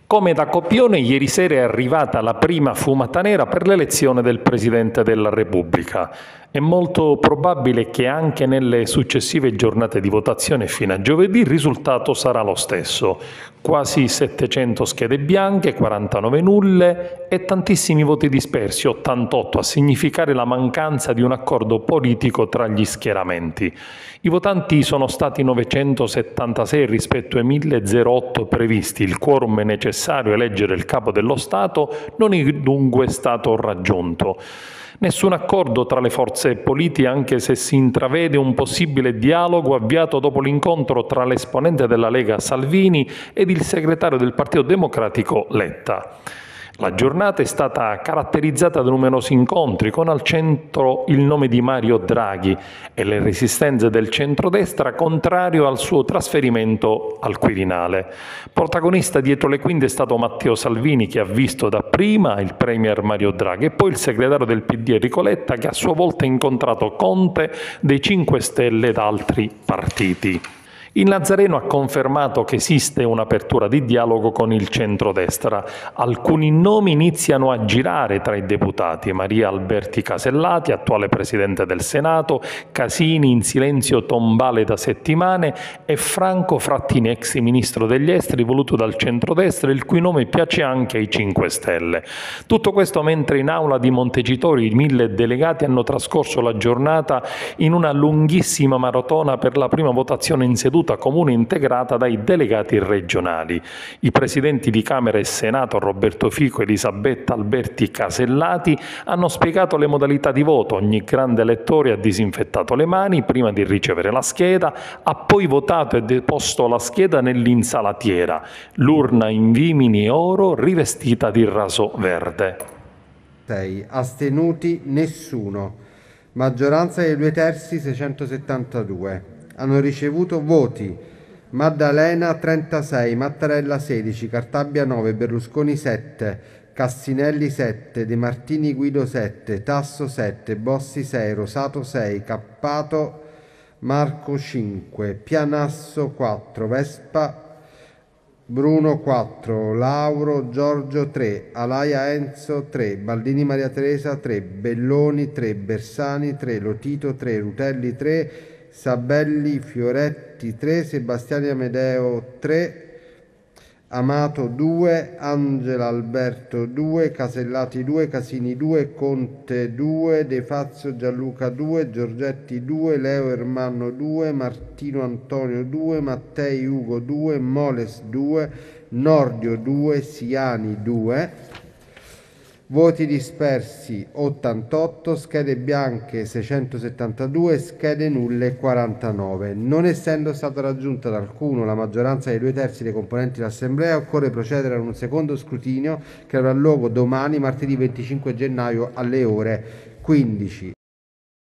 Come da copione, ieri sera è arrivata la prima fumata nera per l'elezione del Presidente della Repubblica. È molto probabile che anche nelle successive giornate di votazione fino a giovedì il risultato sarà lo stesso. Quasi 700 schede bianche, 49 nulle e tantissimi voti dispersi, 88, a significare la mancanza di un accordo politico tra gli schieramenti. I votanti sono stati 976 rispetto ai 1008 previsti. Il quorum necessario a eleggere il capo dello Stato non è dunque stato raggiunto. Nessun accordo tra le forze politiche, anche se si intravede un possibile dialogo avviato dopo l'incontro tra l'esponente della Lega Salvini ed il segretario del Partito Democratico Letta. La giornata è stata caratterizzata da numerosi incontri, con al centro il nome di Mario Draghi e le resistenze del centrodestra contrario al suo trasferimento al Quirinale. Protagonista dietro le quinte è stato Matteo Salvini, che ha visto dapprima il premier Mario Draghi e poi il segretario del PD Enrico Letta, che a sua volta ha incontrato Conte dei 5 Stelle ed altri partiti. Il Nazareno ha confermato che esiste un'apertura di dialogo con il centrodestra. Alcuni nomi iniziano a girare tra i deputati: Maria Alberti Casellati, attuale Presidente del Senato, Casini, in silenzio tombale da settimane, e Franco Frattini, ex Ministro degli Esteri, voluto dal centrodestra, il cui nome piace anche ai 5 Stelle. Tutto questo mentre in aula di Montecitorio i 1000 delegati hanno trascorso la giornata in una lunghissima maratona per la prima votazione in seduta comune integrata dai delegati regionali. I presidenti di Camera e Senato Roberto Fico e Elisabetta Alberti Casellati hanno spiegato le modalità di voto. Ogni grande elettore ha disinfettato le mani prima di ricevere la scheda, ha poi votato e deposto la scheda nell'insalatiera, l'urna in vimini e oro rivestita di raso verde. 6. Astenuti nessuno. Maggioranza dei 2/3, 672. Hanno ricevuto voti: Maddalena 36, Mattarella 16, Cartabia 9, Berlusconi 7, Cassinelli 7, De Martini Guido 7, Tasso 7, Bossi 6, Rosato 6, Cappato Marco 5, Pianasso 4, Vespa Bruno 4, Lauro Giorgio 3, Alaia Enzo 3, Baldini Maria Teresa 3, Belloni 3, Bersani 3, Lotito 3, Rutelli 3, Sabelli Fioretti 3, Sebastiani Amedeo 3, Amato 2, Angela Alberto 2, Casellati 2, Casini 2, Conte 2, De Fazio Gianluca 2, Giorgetti 2, Leo Ermanno 2, Martino Antonio 2, Mattei Ugo 2, Moles 2, Nordio 2, Siani 2. Voti dispersi 88, schede bianche 672, schede nulle 49. Non essendo stata raggiunta da alcuno la maggioranza dei 2/3 dei componenti dell'Assemblea, occorre procedere ad un secondo scrutinio che avrà luogo domani, martedì 25 gennaio alle ore 15.